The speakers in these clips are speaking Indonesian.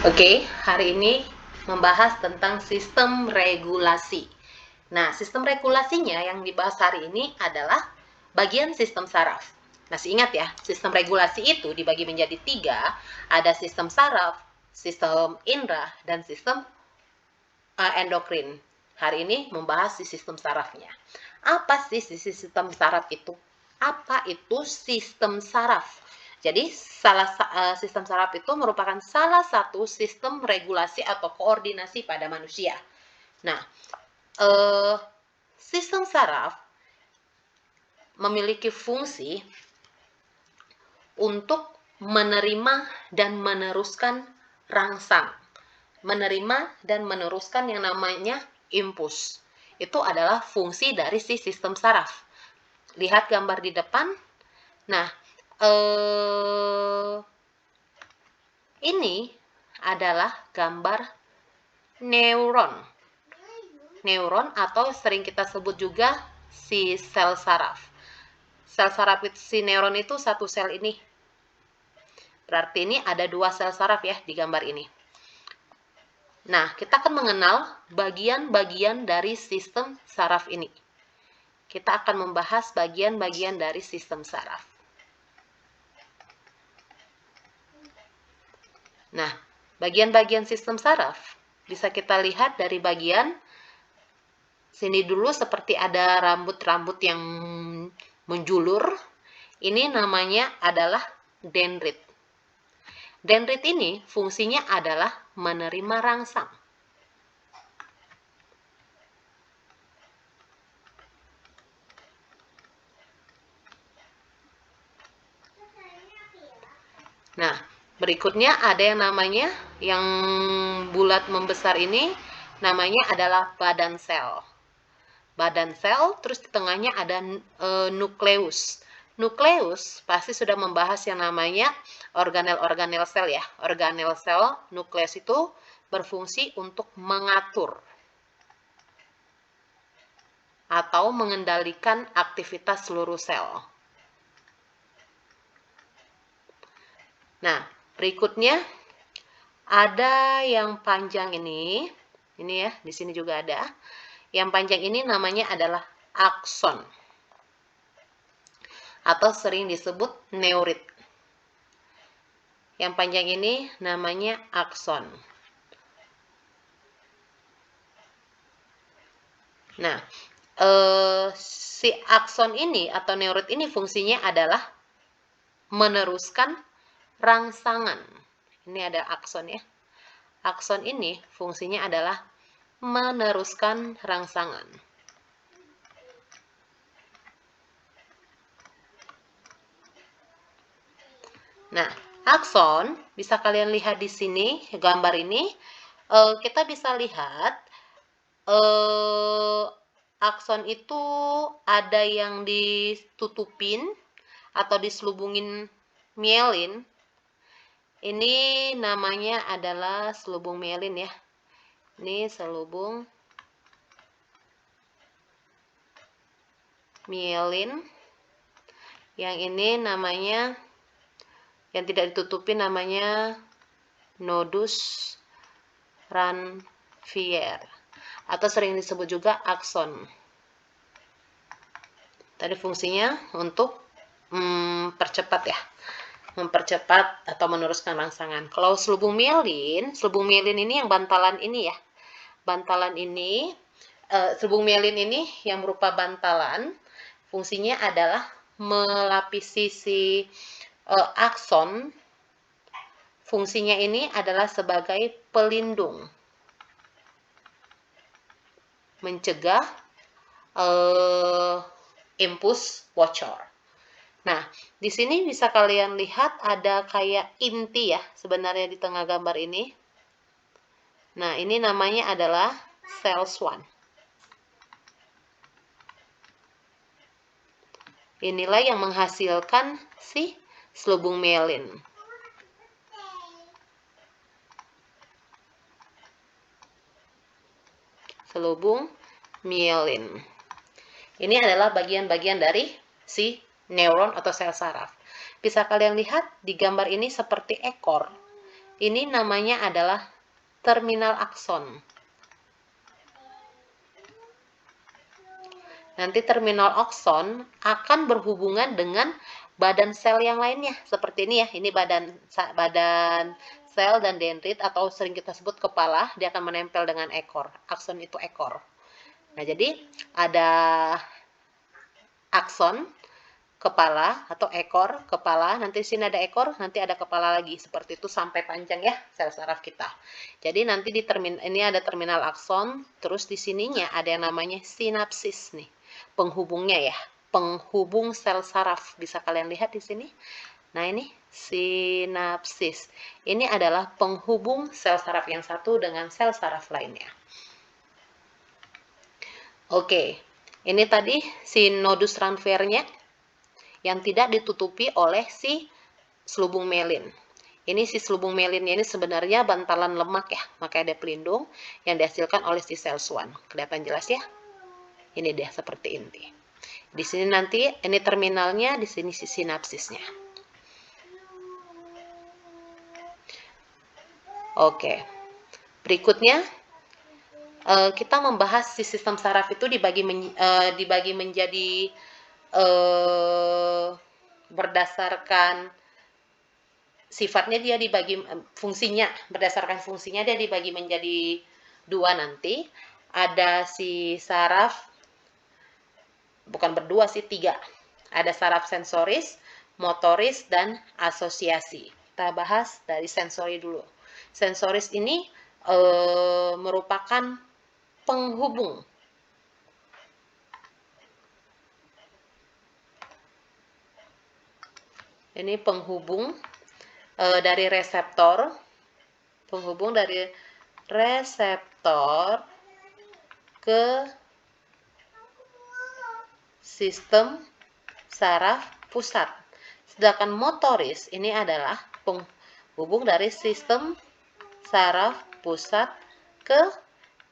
Oke, hari ini membahas tentang sistem regulasi. Nah, sistem regulasinya yang dibahas hari ini adalah bagian sistem saraf. Masih ingat ya, sistem regulasi itu dibagi menjadi 3, ada sistem saraf, sistem indera, dan sistem endokrin. Hari ini membahas di sistem sarafnya. Apa sih sistem saraf itu? Apa itu sistem saraf? Jadi sistem saraf itu merupakan salah satu sistem regulasi atau koordinasi pada manusia. Nah, sistem saraf memiliki fungsi untuk menerima dan meneruskan rangsang. Menerima dan meneruskan yang namanya impuls. Itu adalah fungsi dari si sistem saraf. Lihat gambar di depan. Nah, ini adalah gambar neuron. Neuron atau sering kita sebut juga si sel saraf. Sel saraf si neuron itu satu sel ini. Berarti ini ada 2 sel saraf ya di gambar ini. Nah, kita akan mengenal bagian-bagian dari sistem saraf ini. Kita akan membahas bagian-bagian dari sistem saraf. Nah, bagian-bagian sistem saraf bisa kita lihat dari bagian sini dulu seperti ada rambut-rambut yang menjulur. Ini namanya adalah dendrit. Dendrit ini fungsinya adalah menerima rangsang. Nah, berikutnya ada yang namanya yang bulat membesar ini namanya adalah badan sel. Badan sel, terus di tengahnya ada nukleus. Nukleus pasti sudah membahas yang namanya organel-organel sel ya. Organel sel, nukleus itu berfungsi untuk mengatur atau mengendalikan aktivitas seluruh sel. Nah, berikutnya ada yang panjang ini ya, di sini juga ada. Yang panjang ini namanya adalah akson atau sering disebut neurit. Yang panjang ini namanya akson. Nah, si akson ini atau neurit ini fungsinya adalah meneruskan rangsangan. Ini ada akson ya. Akson ini fungsinya adalah meneruskan rangsangan. Nah, akson bisa kalian lihat di sini, gambar ini. Kita bisa lihat akson itu ada yang ditutupin atau diselubungin mielin. Ini namanya adalah selubung mielin ya. Ini selubung mielin. Yang ini namanya, yang tidak ditutupin namanya nodus Ranvier atau sering disebut juga akson. Tadi fungsinya untuk mempercepat atau meneruskan rangsangan. Kalau selubung mielin ini yang bantalan ini ya. Bantalan ini, selubung mielin ini yang berupa bantalan, fungsinya adalah melapisi si akson. Fungsinya ini adalah sebagai pelindung, mencegah impuls bocor. Nah, di sini bisa kalian lihat ada kayak inti ya sebenarnya di tengah gambar ini. Nah, ini namanya adalah sel swan. Inilah yang menghasilkan si selubung mielin. Selubung mielin. Ini adalah bagian-bagian dari si neuron atau sel saraf. Bisa kalian lihat di gambar ini seperti ekor. Ini namanya adalah terminal akson. Nanti terminal akson akan berhubungan dengan badan sel yang lainnya. Seperti ini ya, ini badan sel dan dendrit atau sering kita sebut kepala, dia akan menempel dengan ekor. Akson itu ekor. Nah, jadi ada akson, kepala atau ekor, kepala, nanti sini ada ekor, nanti ada kepala lagi. Seperti itu sampai panjang ya sel saraf kita. Jadi nanti di ini ada terminal akson, terus di sininya ada yang namanya sinapsis nih. Penghubungnya ya, penghubung sel saraf. Bisa kalian lihat di sini. Nah, ini sinapsis. Ini adalah penghubung sel saraf yang satu dengan sel saraf lainnya. Oke, ini tadi si nodus transfernya yang tidak ditutupi oleh si selubung melin. Ini si selubung melinnya ini sebenarnya bantalan lemak ya, makanya ada pelindung yang dihasilkan oleh si sel Schwann. Kelihatan jelas ya? Ini dia seperti ini. Di sini nanti ini terminalnya, di sini si sinapsisnya. Oke. Berikutnya kita membahas si sistem saraf itu dibagi menjadi berdasarkan sifatnya, dia dibagi fungsinya, berdasarkan fungsinya dia dibagi menjadi dua nanti. Ada si saraf, bukan berdua sih, tiga. Ada saraf sensoris, motoris, dan asosiasi. Kita bahas dari sensori dulu. Sensoris ini merupakan penghubung. Ini penghubung dari reseptor, penghubung dari reseptor ke sistem saraf pusat. Sedangkan motoris ini adalah penghubung dari sistem saraf pusat ke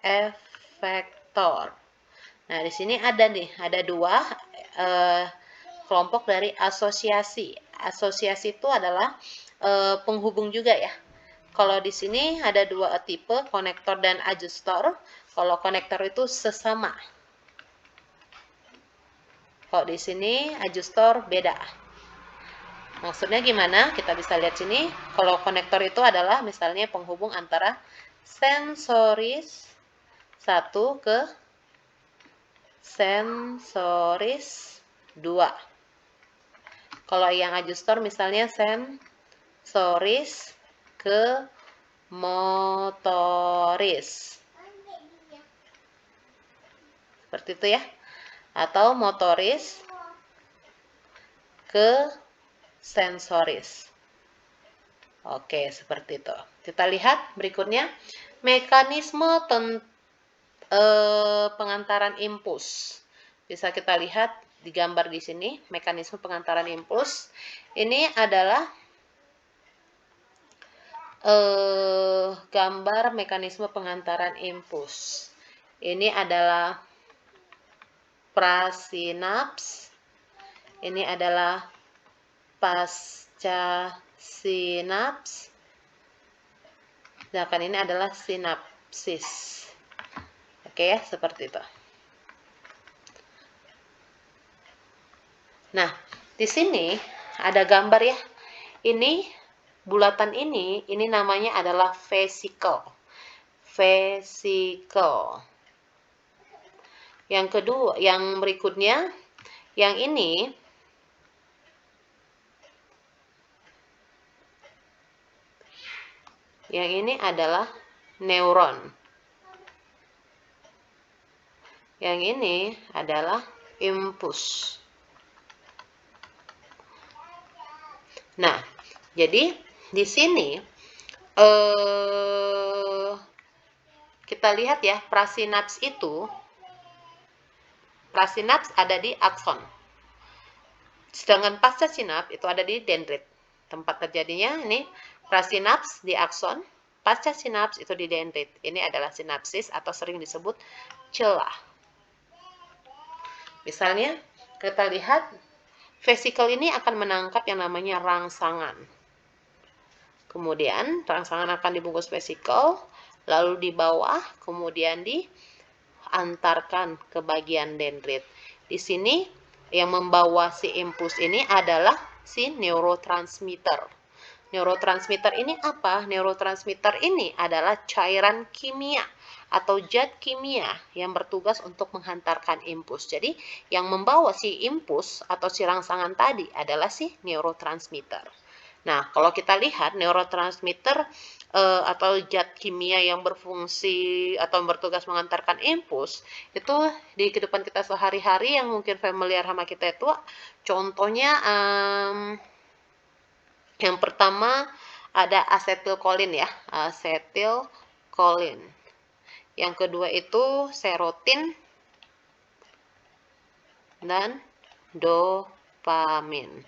efektor. Nah, di sini ada nih, ada dua kelompok dari asosiasi. Asosiasi itu adalah penghubung juga ya. Kalau di sini ada dua tipe, konektor dan adjustor. Kalau konektor itu sesama. Kalau di sini adjustor beda. Maksudnya gimana? Kita bisa lihat sini. Kalau konektor itu adalah misalnya penghubung antara sensoris 1 ke sensoris 2. Kalau yang adjustor misalnya sensoris ke motoris. Seperti itu ya. Atau motoris ke sensoris. Oke, seperti itu. Kita lihat berikutnya mekanisme pengantaran impuls. Bisa kita lihat di gambar di sini, mekanisme pengantaran impuls. Ini adalah gambar mekanisme pengantaran impuls. Ini adalah prasinaps. Ini adalah pasca sinaps. Sedangkan ini adalah sinapsis. Oke ya, seperti itu. Nah, di sini ada gambar ya. Ini bulatan ini namanya adalah vesicle. Vesicle. Yang kedua, yang berikutnya, yang ini adalah neuron. Yang ini adalah impuls. Nah, jadi di sini kita lihat ya, prasinaps itu, prasinaps ada di akson. Sedangkan pasca sinaps itu ada di dendrit. Tempat terjadinya ini prasinaps di akson, pasca sinaps itu di dendrit. Ini adalah sinapsis atau sering disebut celah. Misalnya, kita lihat vesikel ini akan menangkap yang namanya rangsangan. Kemudian rangsangan akan dibungkus vesikel, lalu di bawah kemudian diantarkan ke bagian dendrit. Di sini yang membawa si impuls ini adalah si neurotransmitter. Neurotransmitter ini apa? Neurotransmitter ini adalah cairan kimia atau zat kimia yang bertugas untuk menghantarkan impuls. Jadi, yang membawa si impuls atau si rangsangan tadi adalah si neurotransmitter. Nah, kalau kita lihat neurotransmitter atau zat kimia yang berfungsi atau bertugas mengantarkan impuls, itu di kehidupan kita sehari-hari yang mungkin familiar sama kita itu, contohnya yang pertama ada asetilkolin ya, asetilkolin. Yang kedua itu serotin dan dopamin.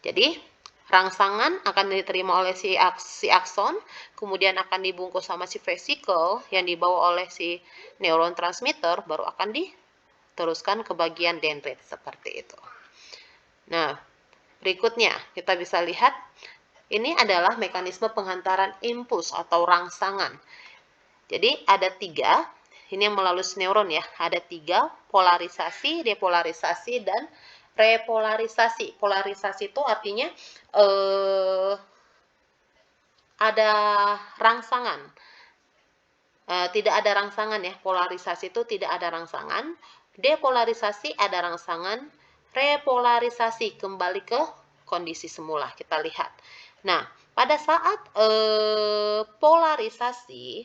Jadi, rangsangan akan diterima oleh si akson, kemudian akan dibungkus sama si vesikel yang dibawa oleh si neurotransmitter, baru akan diteruskan ke bagian dendrit seperti itu. Nah, berikutnya kita bisa lihat ini adalah mekanisme penghantaran impuls atau rangsangan. Jadi ada 3, ini yang melalui neuron ya, ada 3, polarisasi, depolarisasi, dan repolarisasi. Polarisasi itu artinya ada rangsangan. Tidak ada rangsangan ya, polarisasi itu tidak ada rangsangan. Depolarisasi ada rangsangan, repolarisasi kembali ke kondisi semula. Kita lihat. Nah, pada saat polarisasi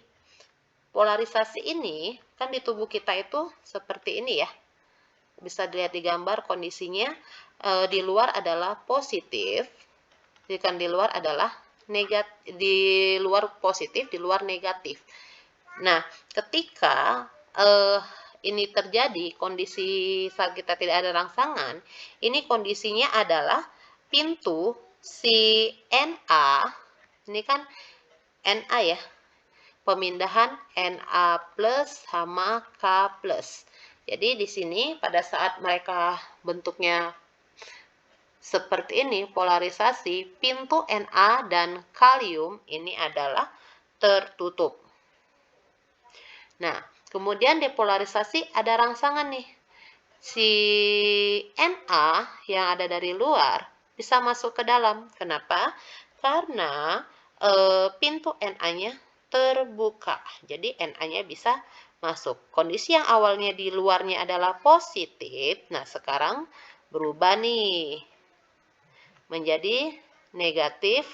ini kan di tubuh kita itu seperti ini ya. Bisa dilihat di gambar kondisinya, di luar adalah positif, kan di luar adalah negatif, di luar positif, di luar negatif. Nah, ketika ini terjadi kondisi saat kita tidak ada rangsangan, ini kondisinya adalah pintu si Na, ini kan Na ya, pemindahan Na plus sama K plus. Jadi di sini pada saat mereka bentuknya seperti ini, polarisasi, pintu Na dan kalium ini adalah tertutup. Nah, kemudian depolarisasi ada rangsangan nih. Si Na yang ada dari luar bisa masuk ke dalam. Kenapa? Karena pintu Na-nya terbuka. Jadi Na-nya bisa masuk. Kondisi yang awalnya di luarnya adalah positif. Nah, sekarang berubah nih menjadi negatif.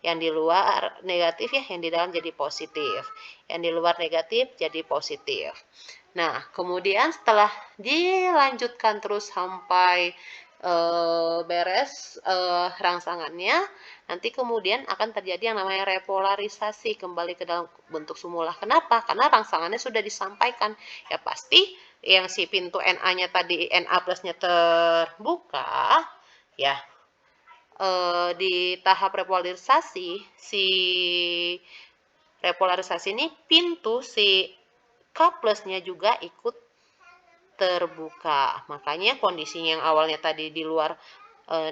Yang di luar negatif ya, yang di dalam jadi positif. Yang di luar negatif jadi positif. Nah, kemudian setelah dilanjutkan terus sampai beres rangsangannya, nanti kemudian akan terjadi yang namanya repolarisasi kembali ke dalam bentuk semula. Kenapa? Karena rangsangannya sudah disampaikan. Ya pasti yang si pintu Na-nya tadi, Na plusnya terbuka, ya di tahap repolarisasi, si repolarisasi ini pintu si K plusnya juga ikut terbuka. Makanya kondisinya yang awalnya tadi di luar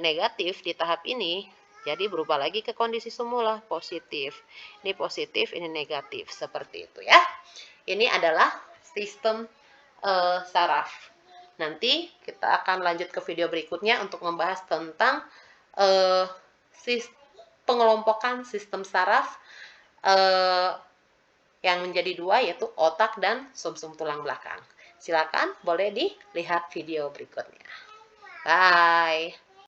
negatif di tahap ini, jadi berubah lagi ke kondisi semula, positif. Ini positif, ini negatif, seperti itu ya. Ini adalah sistem saraf. Nanti kita akan lanjut ke video berikutnya untuk membahas tentang pengelompokan sistem saraf yang menjadi 2, yaitu otak dan sumsum tulang belakang. Silakan boleh dilihat video berikutnya. Bye.